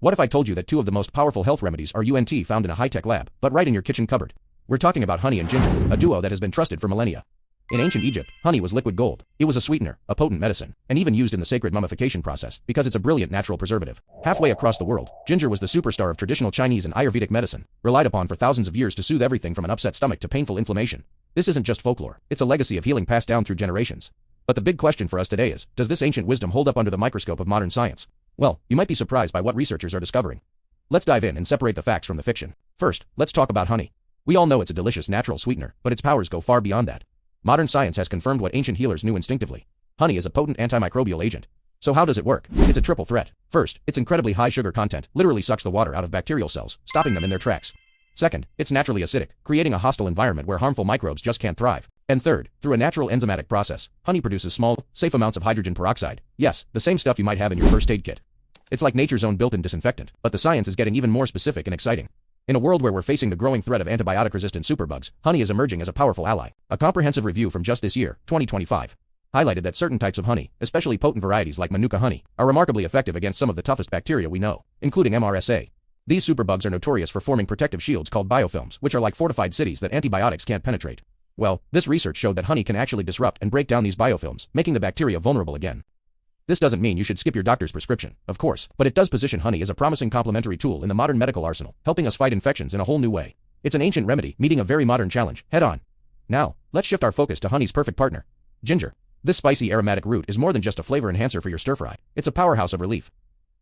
What if I told you that two of the most powerful health remedies are UNT found in a high-tech lab, but right in your kitchen cupboard? We're talking about honey and ginger, a duo that has been trusted for millennia. In ancient Egypt, honey was liquid gold. It was a sweetener, a potent medicine, and even used in the sacred mummification process because it's a brilliant natural preservative. Halfway across the world, ginger was the superstar of traditional Chinese and Ayurvedic medicine, relied upon for thousands of years to soothe everything from an upset stomach to painful inflammation. This isn't just folklore, it's a legacy of healing passed down through generations. But the big question for us today is, does this ancient wisdom hold up under the microscope of modern science? Well, you might be surprised by what researchers are discovering. Let's dive in and separate the facts from the fiction. First, let's talk about honey. We all know it's a delicious natural sweetener, but its powers go far beyond that. Modern science has confirmed what ancient healers knew instinctively. Honey is a potent antimicrobial agent. So how does it work? It's a triple threat. First, its incredibly high sugar content literally sucks the water out of bacterial cells, stopping them in their tracks. Second, it's naturally acidic, creating a hostile environment where harmful microbes just can't thrive. And third, through a natural enzymatic process, honey produces small, safe amounts of hydrogen peroxide. Yes, the same stuff you might have in your first aid kit. It's like nature's own built-in disinfectant, but the science is getting even more specific and exciting. In a world where we're facing the growing threat of antibiotic-resistant superbugs, honey is emerging as a powerful ally. A comprehensive review from just this year, 2025, highlighted that certain types of honey, especially potent varieties like Manuka honey, are remarkably effective against some of the toughest bacteria we know, including MRSA. These superbugs are notorious for forming protective shields called biofilms, which are like fortified cities that antibiotics can't penetrate. Well, this research showed that honey can actually disrupt and break down these biofilms, making the bacteria vulnerable again. This doesn't mean you should skip your doctor's prescription, of course, but it does position honey as a promising complementary tool in the modern medical arsenal, helping us fight infections in a whole new way. It's an ancient remedy, meeting a very modern challenge, head on. Now, let's shift our focus to honey's perfect partner, ginger. This spicy aromatic root is more than just a flavor enhancer for your stir-fry. It's a powerhouse of relief.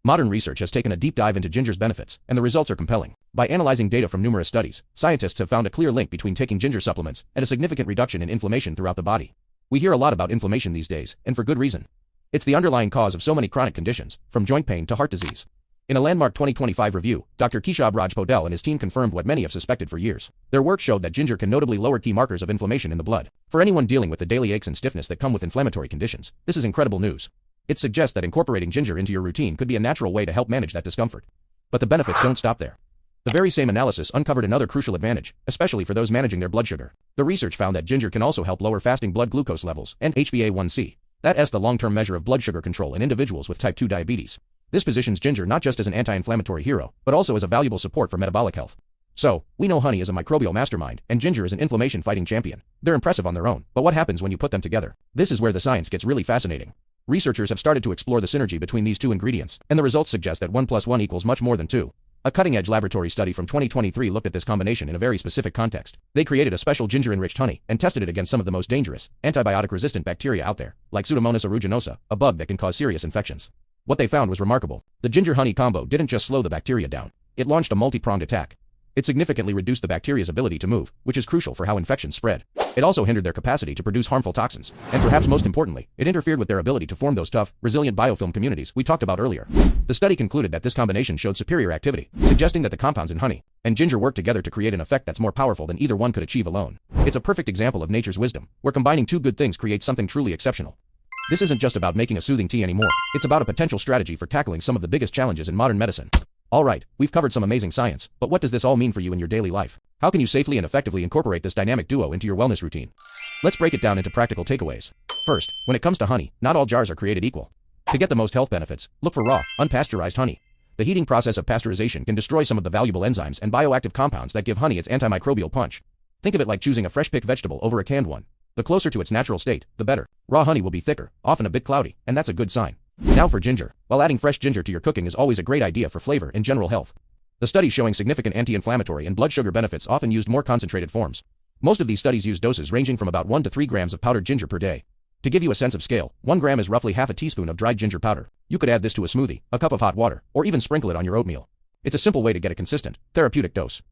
Modern research has taken a deep dive into ginger's benefits, and the results are compelling. By analyzing data from numerous studies, scientists have found a clear link between taking ginger supplements and a significant reduction in inflammation throughout the body. We hear a lot about inflammation these days, and for good reason. It's the underlying cause of so many chronic conditions, from joint pain to heart disease. In a landmark 2025 review, Dr. Keshab Raj Podel and his team confirmed what many have suspected for years. Their work showed that ginger can notably lower key markers of inflammation in the blood. For anyone dealing with the daily aches and stiffness that come with inflammatory conditions, this is incredible news. It suggests that incorporating ginger into your routine could be a natural way to help manage that discomfort. But the benefits don't stop there. The very same analysis uncovered another crucial advantage, especially for those managing their blood sugar. The research found that ginger can also help lower fasting blood glucose levels and HbA1c. That's the long-term measure of blood sugar control in individuals with type 2 diabetes. This positions ginger not just as an anti-inflammatory hero, but also as a valuable support for metabolic health. So, we know honey is a microbial mastermind, and ginger is an inflammation-fighting champion. They're impressive on their own, but what happens when you put them together? This is where the science gets really fascinating. Researchers have started to explore the synergy between these two ingredients, and the results suggest that 1 + 1 equals much more than 2. A cutting-edge laboratory study from 2023 looked at this combination in a very specific context. They created a special ginger-enriched honey and tested it against some of the most dangerous, antibiotic-resistant bacteria out there, like Pseudomonas aeruginosa, a bug that can cause serious infections. What they found was remarkable. The ginger-honey combo didn't just slow the bacteria down. It launched a multi-pronged attack. It significantly reduced the bacteria's ability to move, which is crucial for how infections spread. It also hindered their capacity to produce harmful toxins. And perhaps most importantly, it interfered with their ability to form those tough, resilient biofilm communities we talked about earlier. The study concluded that this combination showed superior activity, suggesting that the compounds in honey and ginger work together to create an effect that's more powerful than either one could achieve alone. It's a perfect example of nature's wisdom, where combining two good things creates something truly exceptional. This isn't just about making a soothing tea anymore. It's about a potential strategy for tackling some of the biggest challenges in modern medicine. Alright, we've covered some amazing science, but what does this all mean for you in your daily life? How can you safely and effectively incorporate this dynamic duo into your wellness routine? Let's break it down into practical takeaways. First, when it comes to honey, not all jars are created equal. To get the most health benefits, look for raw, unpasteurized honey. The heating process of pasteurization can destroy some of the valuable enzymes and bioactive compounds that give honey its antimicrobial punch. Think of it like choosing a fresh-picked vegetable over a canned one. The closer to its natural state, the better. Raw honey will be thicker, often a bit cloudy, and that's a good sign. Now for ginger. While adding fresh ginger to your cooking is always a great idea for flavor and general health, the studies showing significant anti-inflammatory and blood sugar benefits often used more concentrated forms. Most of these studies use doses ranging from about 1 to 3 grams of powdered ginger per day. To give you a sense of scale, 1 gram is roughly half a teaspoon of dried ginger powder. You could add this to a smoothie, a cup of hot water, or even sprinkle it on your oatmeal. It's a simple way to get a consistent, therapeutic dose.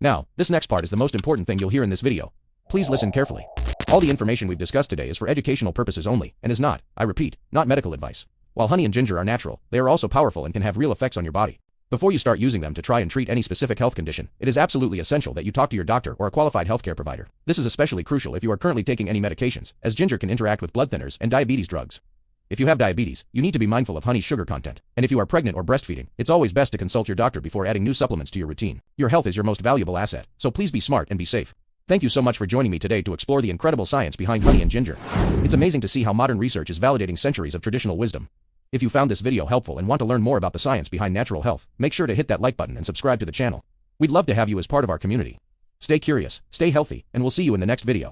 Now, this next part is the most important thing you'll hear in this video. Please listen carefully. All the information we've discussed today is for educational purposes only, and is not, I repeat, not medical advice. While honey and ginger are natural, they are also powerful and can have real effects on your body. Before you start using them to try and treat any specific health condition, it is absolutely essential that you talk to your doctor or a qualified healthcare provider. This is especially crucial if you are currently taking any medications, as ginger can interact with blood thinners and diabetes drugs. If you have diabetes, you need to be mindful of honey's sugar content. And if you are pregnant or breastfeeding, it's always best to consult your doctor before adding new supplements to your routine. Your health is your most valuable asset, so please be smart and be safe. Thank you so much for joining me today to explore the incredible science behind honey and ginger. It's amazing to see how modern research is validating centuries of traditional wisdom. If you found this video helpful and want to learn more about the science behind natural health, make sure to hit that like button and subscribe to the channel. We'd love to have you as part of our community. Stay curious, stay healthy, and we'll see you in the next video.